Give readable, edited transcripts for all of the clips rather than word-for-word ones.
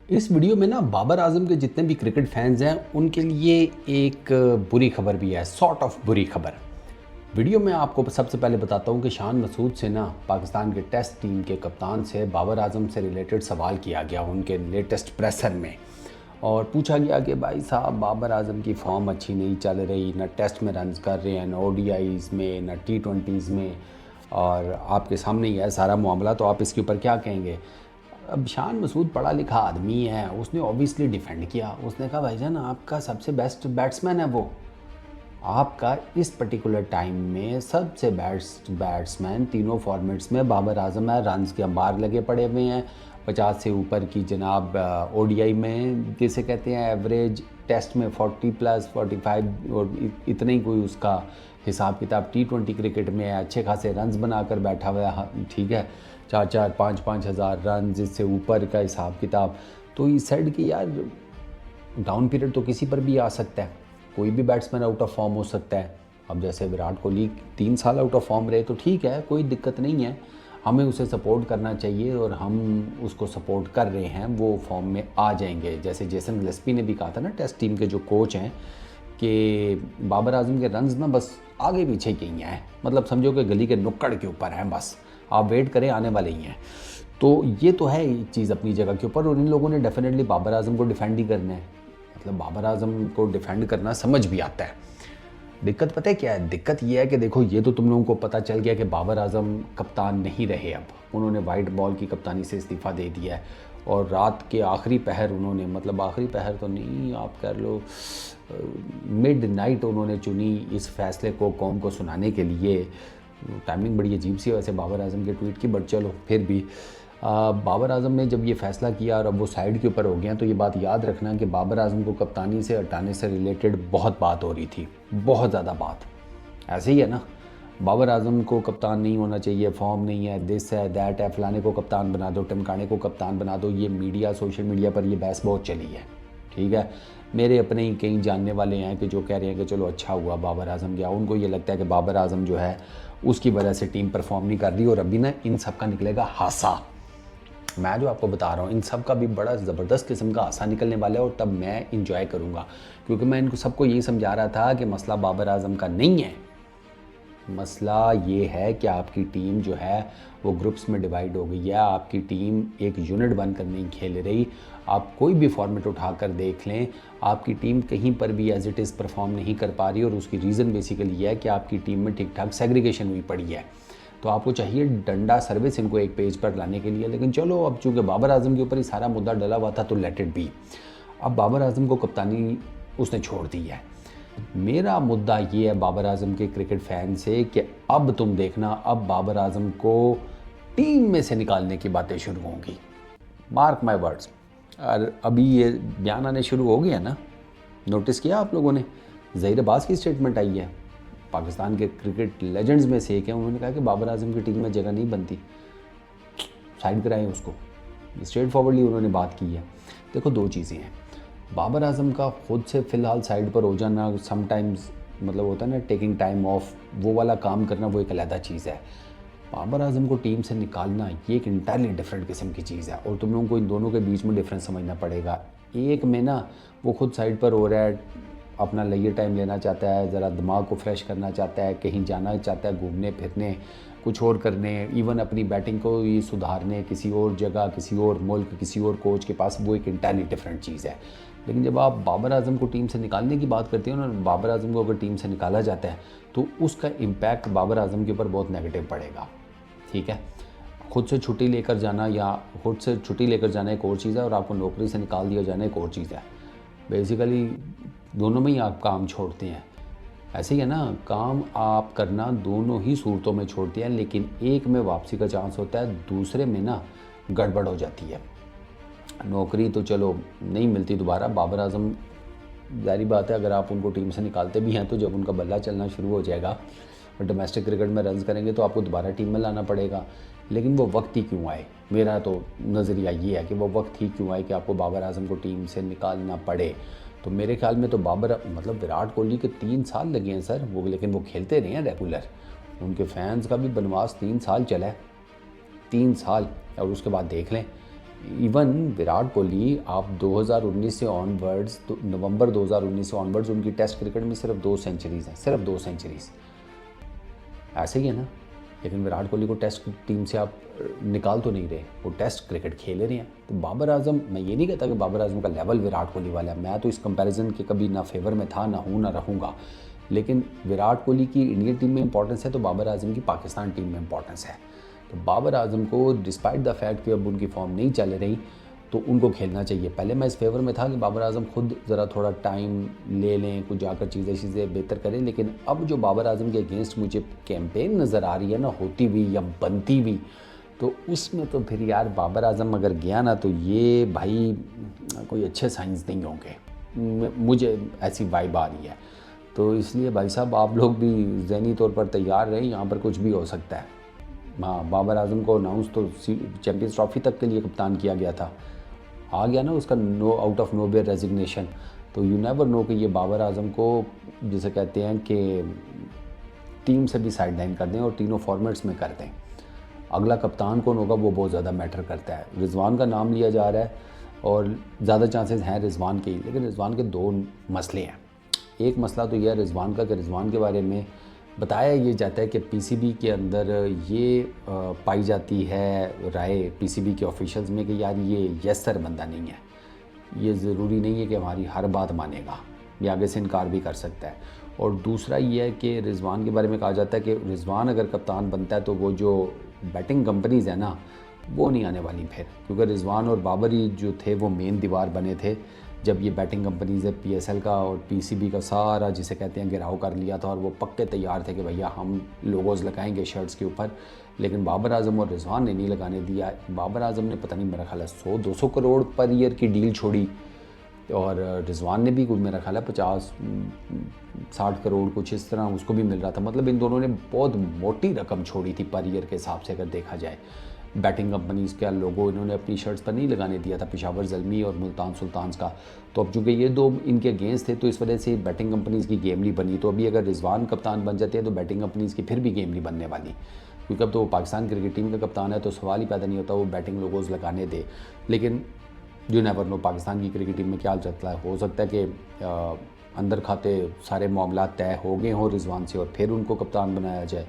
इस वीडियो में ना बाबर आजम के जितने भी क्रिकेट फैंस हैं उनके लिए एक बुरी खबर भी है, सॉर्ट ऑफ बुरी खबर। वीडियो में आपको सबसे पहले बताता हूं कि शान मसूद से ना पाकिस्तान के टेस्ट टीम के कप्तान से बाबर आजम से रिलेटेड सवाल किया गया उनके लेटेस्ट प्रेसर में। और पूछा गया कि भाई साहब बाबर आजम की फॉर्म अच्छी नहीं चल रही, ना टेस्ट में रन्स कर रहे हैं, ना ओडीआईज़ में, ना T20s में, और आपके सामने ही है सारा मामला, तो आप इसके ऊपर क्या कहेंगे। अब शान मसूद पढ़ा लिखा आदमी है, उसने ऑब्वियसली डिफेंड किया। उसने कहा भाईजान आपका सबसे बेस्ट बैट्समैन है वो, आपका इस पर्टिकुलर टाइम में सबसे बेस्ट बैट्समैन तीनों फॉर्मेट्स में बाबर आजम है। रन्स के अंबार लगे पड़े हुए हैं 50 से ऊपर की जनाब। ओडीआई में जिसे कहते हैं एवरेज, टेस्ट में 40 प्लस 45 और इतने ही कोई उसका हिसाब किताब। T20 क्रिकेट में अच्छे खासे रन्स बनाकर बैठा हुआ है, ठीक है, 4-4 5-5 हज़ार रन, जिससे ऊपर का हिसाब किताब। तो ये सेड कि यार डाउन पीरियड तो किसी पर भी आ सकता है, कोई भी बैट्समैन आउट ऑफ फॉर्म हो सकता है। अब जैसे विराट कोहली 3 साल आउट ऑफ फॉर्म रहे तो ठीक है, कोई दिक्कत नहीं है, हमें उसे सपोर्ट करना चाहिए और हम उसको सपोर्ट कर रहे हैं, वो फॉर्म में आ जाएंगे। जैसे जेसन गिलेस्पी ने भी कहा था ना, टेस्ट टीम के जो कोच हैं, कि बाबर आजम के रन्स ना बस आगे पीछे के ही हैं, मतलब समझो कि गली के नुक्कड़ के ऊपर हैं, बस आप वेट करें, आने वाले ही हैं। तो ये तो है चीज़ अपनी जगह के ऊपर, और इन लोगों ने डेफिनेटली बाबर आजम को डिफेंड ही करना है। मतलब बाबर आजम को डिफेंड करना समझ भी आता है। दिक्कत पता है क्या है? दिक्कत ये है कि देखो, ये तो तुम लोगों को पता चल गया कि बाबर आजम कप्तान नहीं रहे, अब उन्होंने वाइट बॉल की कप्तानी से इस्तीफ़ा दे दिया है। और रात के आखिरी पहर उन्होंने, मतलब आखिरी पहर तो नहीं, आप कह लो मिड नाइट उन्होंने चुनी इस फैसले को कौम को सुनाने के लिए। टाइमिंग बड़ी अजीब सी वैसे बाबर आजम के ट्वीट की, बट चलो फिर भी बाबर आजम ने जब ये फ़ैसला किया और अब वो साइड के ऊपर हो गया, तो ये बात याद रखना कि बाबर आजम को कप्तानी से हटाने से रिलेटेड बहुत बात हो रही थी, बहुत ज़्यादा बात। ऐसे ही है ना, बाबर आजम को कप्तान नहीं होना चाहिए, फॉर्म नहीं है, दिस है, दैट है, फलाने को कप्तान बना दो, टिमकाने को कप्तान बना दो। ये मीडिया, सोशल मीडिया पर ये बहस बहुत चली है, ठीक है। मेरे अपने ही कई जानने वाले हैं कि जो कह रहे हैं कि चलो अच्छा हुआ बाबर आजम गया। उनको ये लगता है कि बाबर आजम जो है उसकी वजह से टीम परफॉर्म नहीं कर रही, और अभी ना इन सब का निकलेगा हासा। मैं जो आपको बता रहा हूँ, इन सब का भी बड़ा ज़बरदस्त किस्म का हासा निकलने वाला है, और तब मैं इंजॉय करूँगा, क्योंकि मैं इनको सबको यही समझा रहा था कि मसला बाबर आजम का नहीं है। मसला ये है कि आपकी टीम जो है वो ग्रुप्स में डिवाइड हो गई है, आपकी टीम एक यूनिट बनकर नहीं खेल रही। आप कोई भी फॉर्मेट उठाकर देख लें, आपकी टीम कहीं पर भी एज इट इज़ परफॉर्म नहीं कर पा रही, और उसकी रीज़न बेसिकली ये है कि आपकी टीम में ठीक ठाक सेग्रीगेशन हुई पड़ी है। तो आपको चाहिए डंडा सर्विस इनको एक पेज पर लाने के लिए। लेकिन चलो, अब चूँकि बाबर आजम के ऊपर ही सारा मुद्दा डला हुआ था तो लेट इट बी। अब बाबर आजम को कप्तानी उसने छोड़ दी है। मेरा मुद्दा ये है बाबर आजम के क्रिकेट फैन से कि अब तुम देखना, अब बाबर आजम को टीम में से निकालने की बातें शुरू होंगी, मार्क माय वर्ड्स। और अभी ये बयान आने शुरू हो गया ना, नोटिस किया आप लोगों ने? ज़हीर अब्बास की स्टेटमेंट आई है, पाकिस्तान के क्रिकेट लेजेंड्स में से एक है, उन्होंने कहा कि बाबर आजम की टीम में जगह नहीं बनती, साइड कराएं उसको। स्ट्रेट फॉरवर्डली उन्होंने बात की है। देखो, दो चीज़ें हैं, बाबर आजम का खुद से फ़िलहाल साइड पर हो जाना समटाइम्स, मतलब होता है ना टेकिंग टाइम ऑफ, वो वाला काम करना, वो एक अलग चीज़ है। बाबर आजम को टीम से निकालना ये एक इंटायरली डिफरेंट किस्म की चीज़ है, और तुम लोगों को इन दोनों के बीच में डिफरेंस समझना पड़ेगा। एक में ना वो खुद साइड पर हो रहा है, अपना लेजर टाइम लेना चाहता है, ज़रा दिमाग को फ्रेश करना चाहता है, कहीं जाना चाहता है, घूमने फिरने, कुछ और करने, इवन अपनी बैटिंग को ही सुधारने, किसी और जगह, किसी और मुल्क, किसी और कोच के पास, वो एक इंटायरली डिफरेंट चीज़ है। लेकिन जब आप बाबर आजम को टीम से निकालने की बात करते हो ना, बाबर आजम को अगर टीम से निकाला जाता है तो उसका इम्पैक्ट बाबर आजम के ऊपर बहुत नेगेटिव पड़ेगा, ठीक है। खुद से छुट्टी लेकर जाना, या खुद से छुट्टी लेकर जाना एक और चीज़ है, और आपको नौकरी से निकाल दिया जाना एक और चीज़ है। बेसिकली दोनों में ही आप काम छोड़ते हैं, ऐसे ही है ना, काम आप करना दोनों ही सूरतों में छोड़ते हैं, लेकिन एक में वापसी का चांस होता है, दूसरे में ना गड़बड़ हो जाती है। नौकरी तो चलो नहीं मिलती दोबारा। बाबर आजम, जारी बात है, अगर आप उनको टीम से निकालते भी हैं तो जब उनका बल्ला चलना शुरू हो जाएगा और डोमेस्टिक क्रिकेट में रन्स करेंगे तो आपको दोबारा टीम में लाना पड़ेगा। लेकिन वो वक्त ही क्यों आए, मेरा तो नज़रिया ये है कि वो वक्त ही क्यों आए कि आपको बाबर आजम को टीम से निकालना पड़े। तो मेरे ख्याल में तो बाबर, मतलब विराट कोहली के 3 साल लगे हैं सर वो, लेकिन वो खेलते रहे हैं रेगुलर। उनके फैंस का भी बनवास 3 साल चला है, 3 साल, और उसके बाद देख लें इवन विराट कोहली आप 2019 से ऑनवर्ड्स, तो नवंबर 2019 से ऑनवर्ड्स उनकी टेस्ट क्रिकेट में सिर्फ 2 सेंचुरीज़ हैं, सिर्फ 2 सेंचुरीज़। ऐसे ही है ना। लेकिन विराट कोहली को टेस्ट टीम से आप निकाल तो नहीं रहे, वो टेस्ट क्रिकेट खेल रहे हैं। तो बाबर आजम, मैं ये नहीं कहता कि बाबर आजम का लेवल विराट कोहली वाला है, मैं तो इस कंपैरिजन के कभी ना फेवर में था, ना हूँ, ना रहूँगा। लेकिन विराट कोहली की इंडियन टीम में इंपॉर्टेंस है तो बाबर आजम की पाकिस्तान टीम में इंपॉर्टेंस है। तो बाबर आजम को डिस्पाइट द फैक्ट कि अब उनकी फॉर्म नहीं चल रही तो उनको खेलना चाहिए। पहले मैं इस फेवर में था कि बाबर आजम खुद ज़रा थोड़ा टाइम ले लें, कुछ जाकर चीज़ें बेहतर करें। लेकिन अब जो बाबर आजम के अगेंस्ट मुझे कैंपेन नज़र आ रही है ना, होती हुई या बनती हुई, तो उसमें तो फिर यार बाबर आजम अगर गया ना तो ये भाई कोई अच्छे साइंस नहीं होंगे, मुझे ऐसी वाइब आ रही है। तो इसलिए भाई साहब आप लोग भी ज़हनी तौर पर तैयार रहें, यहाँ पर कुछ भी हो सकता है। हाँ, बाबर आजम को अनाउंस तो चैम्पियंस ट्रॉफी तक के लिए कप्तान किया गया था, आ गया ना उसका no out of nowhere resignation. तो यू नेवर नो कि ये बाबर आजम को जिसे कहते हैं कि टीम से भी साइडलाइन कर दें और तीनों फॉर्मेट्स में कर दें। अगला कप्तान कौन होगा वो बहुत ज़्यादा मैटर करता है। रिजवान का नाम लिया जा रहा है और ज़्यादा चांसेस हैं रिजवान के ही, लेकिन रिजवान के 2 मसले हैं। एक मसला तो यह है रिजवान का कि रिजवान के बारे में बताया ये जाता है कि पीसीबी के अंदर ये पाई जाती है राय पीसीबी के ऑफिशियल्स में कि यार ये यस सर बंदा नहीं है, ये ज़रूरी नहीं है कि हमारी हर बात मानेगा, ये आगे से इनकार भी कर सकता है। और दूसरा ये है कि रिजवान के बारे में कहा जाता है कि रिजवान अगर कप्तान बनता है तो वो जो बैटिंग कंपनीज़ है ना वो नहीं आने वाली फिर, क्योंकि रिजवान और बाबर ही जो थे वो मेन दीवार बने थे जब ये बैटिंग कंपनीज़ है पीएसएल का और पीसीबी का सारा जिसे कहते हैं गिराव कर लिया था। और वो पक्के तैयार थे कि भैया हम लोगोज़ लगाएंगे शर्ट्स के ऊपर, लेकिन बाबर आजम और रिजवान ने नहीं लगाने दिया। बाबर आजम ने पता नहीं मेरा ख्याल है 100-200 करोड़ पर ईयर की डील छोड़ी और रिजवान ने भी कुछ मेरा ख्याल है 50-60 करोड़ कुछ इस तरह उसको भी मिल रहा था। मतलब इन दोनों ने बहुत मोटी रकम छोड़ी थी पर ईयर के हिसाब से अगर देखा जाए। बैटिंग कंपनीज़ का लोगो इन्होंने अपनी शर्ट्स पर नहीं लगाने दिया था, पेशावर ज़ल्मी और मुल्तान सुल्तान्स का। तो अब चूँकि ये 2 इनके अगेंस्ट थे तो इस वजह से बैटिंग कंपनीज़ की गेम नहीं बनी। तो अभी अगर रिजवान कप्तान बन जाते हैं तो बैटिंग कंपनीज़ की फिर भी गेम नहीं बनने वाली, क्योंकि अब तो वो पाकिस्तान क्रिकेट टीम का कप्तान है तो सवाल ही पैदा नहीं होता वो बैटिंग लोगोज़ लगाने दे। लेकिन यू नेवर नो पाकिस्तान की क्रिकेट टीम में क्या चलता है, हो सकता है कि अंदर खाते सारे मामला तय हो गए हों रिजवान से और फिर उनको कप्तान बनाया जाए,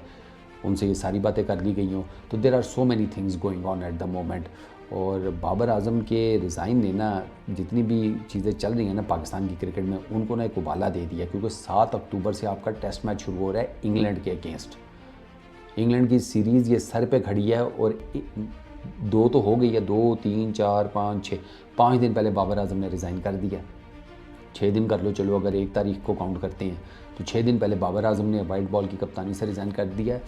उनसे ये सारी बातें कर ली गई हों। तो there are so many things going on at the moment. और बाबर आजम के रिज़ाइन ने ना जितनी भी चीज़ें चल रही हैं ना पाकिस्तान की क्रिकेट में उनको ना एक उबाला दे दिया, क्योंकि 7 अक्टूबर से आपका टेस्ट मैच शुरू हो रहा है इंग्लैंड के अगेंस्ट। इंग्लैंड की सीरीज़ ये सर पे खड़ी है और 2 तो हो गई है, 2, 3, 4, 5, 6, 5 दिन पहले बाबर आजम ने रिज़ाइन कर दिया। 6 दिन कर लो चलो, अगर 1 तारीख को काउंट करते हैं तो 6 दिन पहले बाबर आजम ने वाइट बॉल की कप्तानी से रिज़ाइन कर दिया है।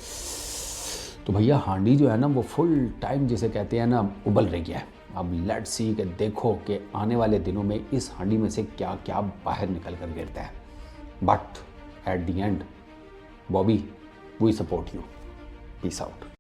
तो भैया हांडी जो है ना वो फुल टाइम जिसे कहते हैं ना उबल रही है। अब लेट्स सी कि देखो कि आने वाले दिनों में इस हांडी में से क्या क्या बाहर निकल कर गिरता है। But at the end Bobby we support you, peace out.